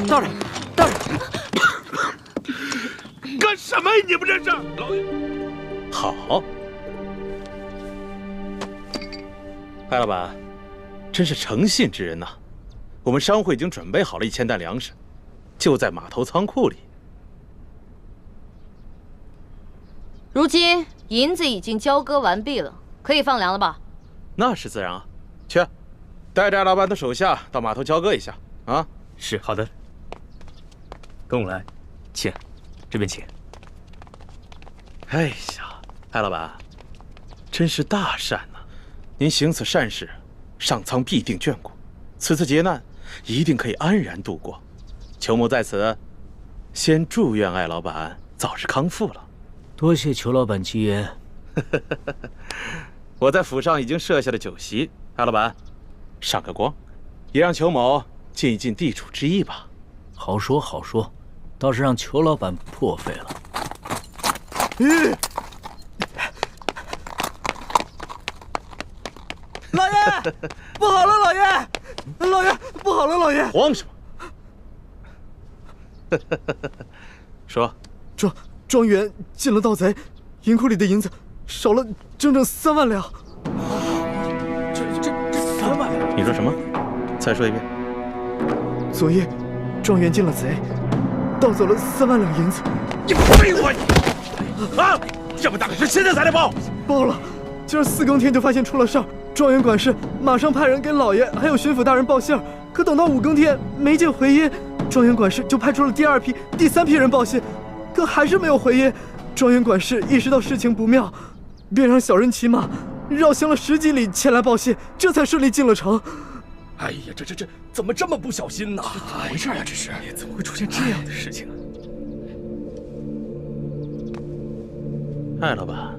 大人，大人，干什么呀？你们这是？老爷，好，艾老板，真是诚信之人呐！我们商会已经准备好了1000担粮食，就在码头仓库里。如今银子已经交割完毕了，可以放粮了吧？那是自然啊，去，带着艾老板的手下到码头交割一下啊。是好的。跟我来，请，这边请。哎呀，艾老板，真是大善呐！您行此善事，上苍必定眷顾，此次劫难一定可以安然度过。裘某在此，先祝愿艾老板早日康复了。多谢裘老板吉言。我在府上已经设下了酒席，艾老板，上个光，也让裘某尽一尽地主之谊吧。好说好说，倒是让裘老板破费了。老爷，不好了，老爷，老爷，不好了，老爷！慌什么？说，庄园进了盗贼，银库里的银子少了整整3万两。这3万两！你说什么？再说一遍。昨夜，庄园进了贼，盗走了3万两银子。你废话你！啊，这么大个事，现在才来报？报了，今儿4更天就发现出了事儿。庄园管事马上派人给老爷还有巡抚大人报信儿，可等到5更天没见回音，庄园管事就派出了第2批、第3批人报信，可还是没有回音。庄园管事意识到事情不妙，便让小人骑马绕行了10几里前来报信，这才顺利进了城。哎呀，这怎么这么不小心呢？怎么回事呀？这是怎么会出现这样的事情啊？艾老板，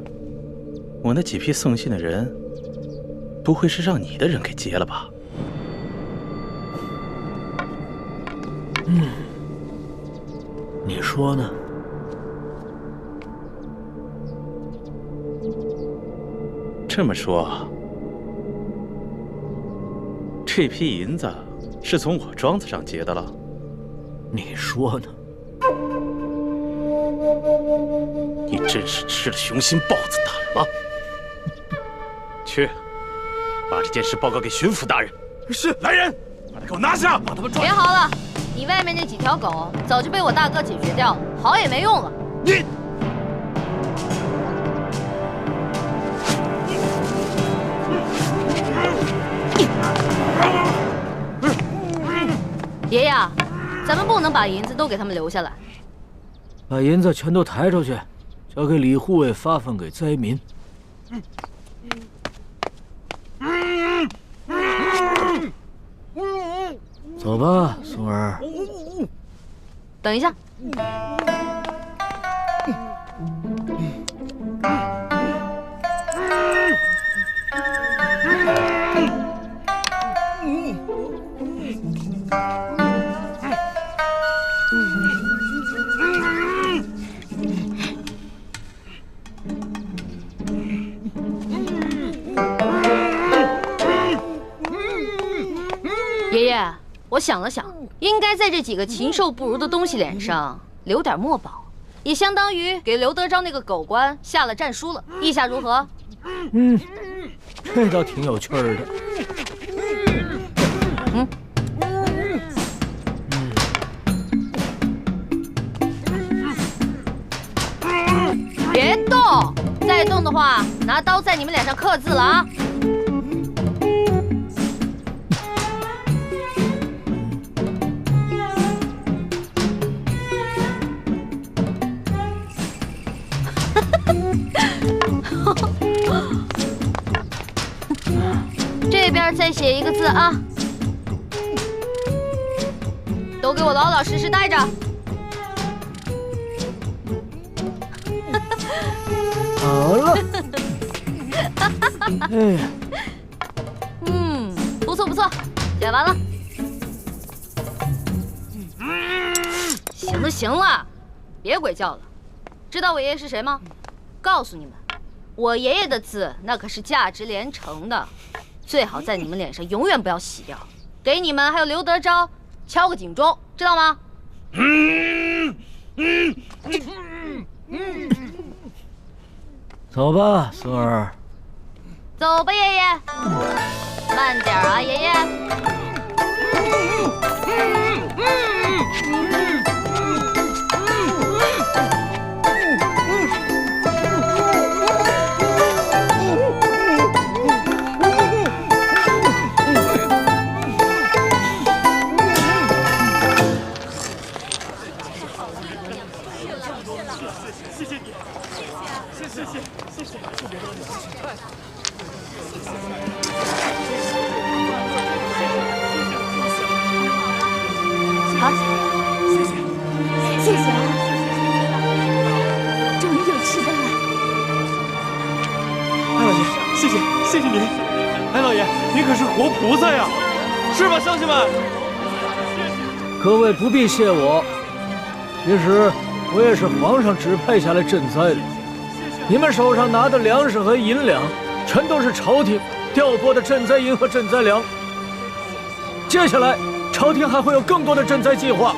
我那几批送信的人，不会是让你的人给劫了吧？你说呢？这么说，这批银子是从我庄子上劫的了？你说呢？你真是吃了雄心豹子胆了！去，把这件事报告给巡抚大人。是，来人，把他给我拿下，把他们抓。别嚎了，你外面那几条狗早就被我大哥解决掉了，嚎也没用了。你。爷爷，咱们不能把银子都给他们留下来。把银子全都抬出去，交给李护卫发放给灾民。走吧，松儿。等一下。爷爷，我想了想，应该在这几个禽兽不如的东西脸上留点墨宝，也相当于给刘德昭那个狗官下了战书了。意下如何？这倒挺有趣儿的。别动，再动的话，拿刀在你们脸上刻字了啊！这边再写一个字啊！都给我老老实实待着。好了。哎呀，不错不错，写完了。行了行了，别鬼叫了。知道我爷爷是谁吗？告诉你们，我爷爷的字那可是价值连城的，最好在你们脸上永远不要洗掉。给你们还有刘德昭敲个警钟，知道吗？走吧，孙儿。走吧，爷爷。慢点啊，爷爷。好，谢谢啊，终于有吃的了。艾老爷，谢谢您。艾老爷，您可是活菩萨呀，是吧，乡亲们？各位不必谢我，其实我也是皇上指派下来赈灾的。你们手上拿的粮食和银两，全都是朝廷调拨的赈灾银和赈灾粮。接下来，朝廷还会有更多的赈灾计划，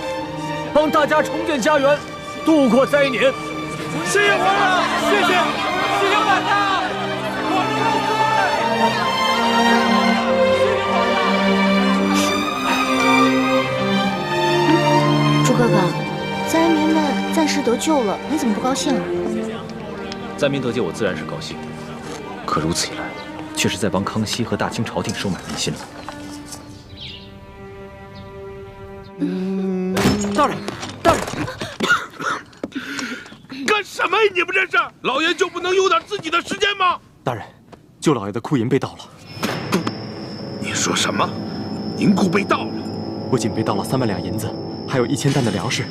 帮大家重建家园，度过灾年。谢谢皇上，谢谢满大，我们朱哥哥，灾民们暂时得救了，你怎么不高兴啊？灾民得救，我自然是高兴。可如此一来，却是在帮康熙和大清朝廷收买民心了。大人，干什么呀？你们这是？老爷就不能有点自己的时间吗？大人，舅老爷的库银被盗了。你说什么？银库被盗了？不仅被盗了3万两银子，还有1000担的粮食，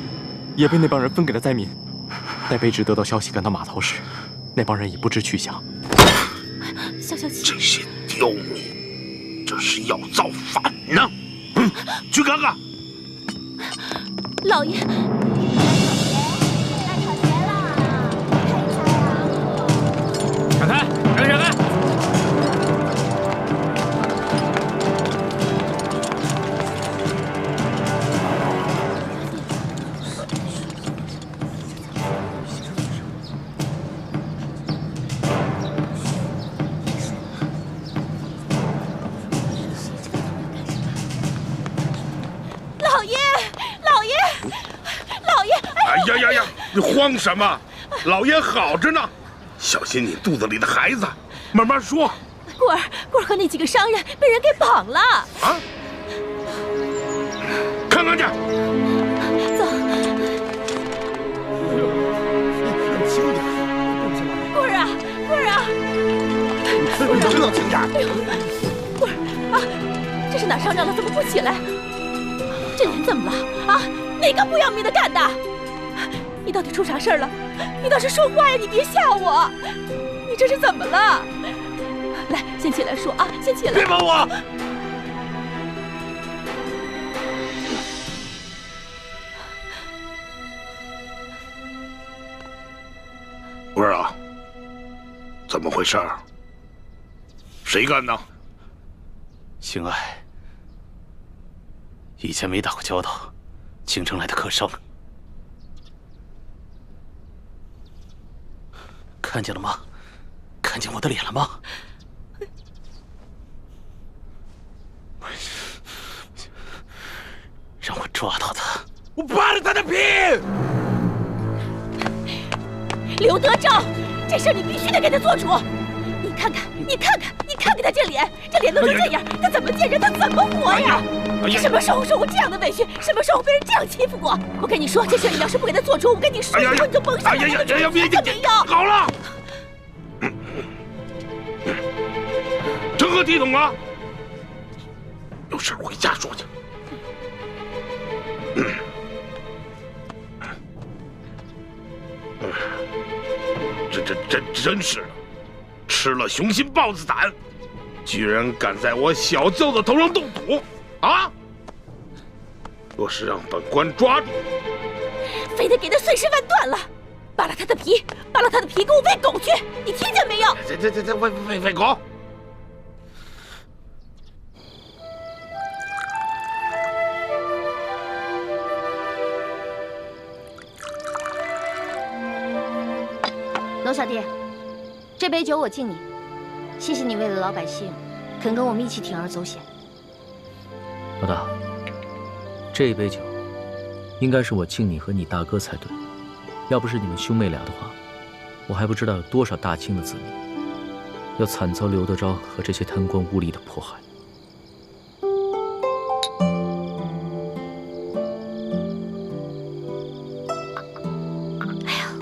也被那帮人分给了灾民。待卑职得到消息赶到码头时，那帮人已不知去向。消气，这些刁民，这是要造反呢！去看看。老爷，闪开！闪开！哎呀！你慌什么？老爷好着呢，小心你肚子里的孩子。慢慢说。棍儿和那几个商人被人给绑了。啊？看看去。走。轻点。棍儿啊！知道轻点。棍儿啊，这是哪上着了？怎么不起来？这人怎么了？啊？哪个不要命的干的？你到底出啥事儿了？你倒是说话呀！你别吓我！你这是怎么了？来，先起来说啊！先起来！别碰我！文儿啊，怎么回事？谁干的？兴爱，以前没打过交道，京城来的客商。看见了吗？看见我的脸了吗？让我抓到他！我扒了他的皮！刘德昭，这事你必须得给他做主！你看看他这脸都成这样，他怎么见人？他怎么活呀？你什么时候受过这样的委屈？什么时候被人这样欺负过？我跟你说，这事你要是不给他做主，我跟你说，以后你就甭想来了！没有。好了，成何体统啊！有事回家说去。这真是的，吃了雄心豹子胆，居然敢在我小舅子头上动土啊！若是让本官抓住，非得给他碎尸万段了，扒了他的皮，给我喂狗去！你听见没有？这喂狗！娄小弟，这杯酒我敬你，谢谢你为了老百姓，肯跟我们一起铤而走险。老大，这一杯酒，应该是我敬你和你大哥才对。要不是你们兄妹俩的话，我还不知道有多少大清的子民要惨遭刘德昭和这些贪官污吏的迫害。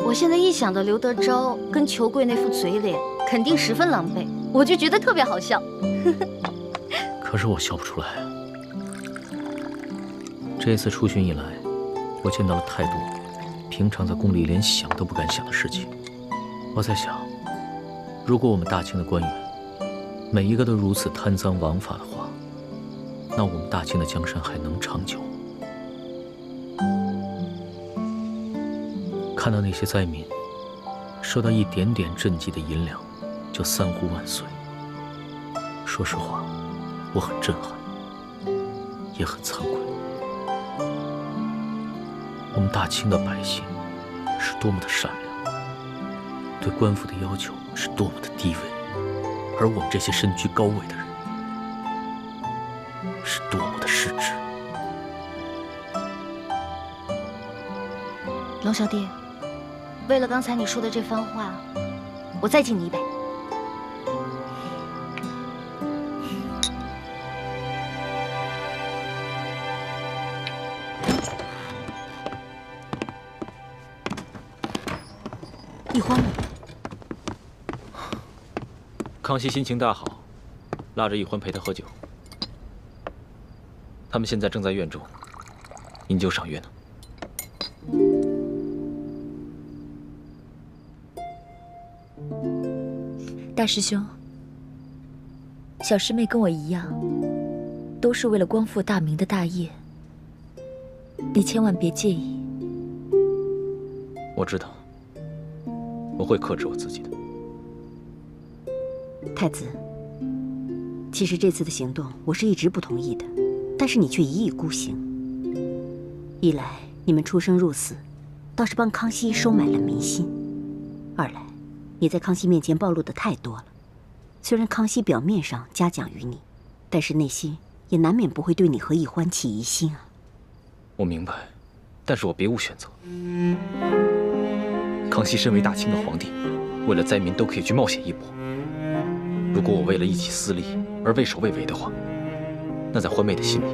我现在一想到刘德昭跟裘贵那副嘴脸，肯定十分狼狈，我就觉得特别好笑。可是我笑不出来啊。这次出巡以来，我见到了太多平常在宫里连想都不敢想的事情。我在想，如果我们大清的官员每一个都如此贪赃枉法的话，那我们大清的江山还能长久吗？看到那些灾民收到一点点赈济的银两就三呼万岁，说实话，我很震撼，也很惭愧。我们大清的百姓是多么的善良，对官府的要求是多么的低微，而我们这些身居高位的人是多么的失职。娄小弟，为了刚才你说的这番话，我再敬你一杯。易欢呢？康熙心情大好，拉着易欢陪他喝酒。他们现在正在院中饮酒赏月呢。大师兄，小师妹跟我一样，都是为了光复大明的大业，你千万别介意。我知道，我会克制我自己的。太子，其实这次的行动我是一直不同意的，但是你却一意孤行。一来你们出生入死，倒是帮康熙收买了民心；二来你在康熙面前暴露的太多了。虽然康熙表面上嘉奖于你，但是内心也难免不会对你和易欢起疑心啊。我明白，但是我别无选择。康熙身为大清的皇帝，为了灾民都可以去冒险一搏。如果我为了一己私利而畏首畏尾的话，那在欢妹的心里，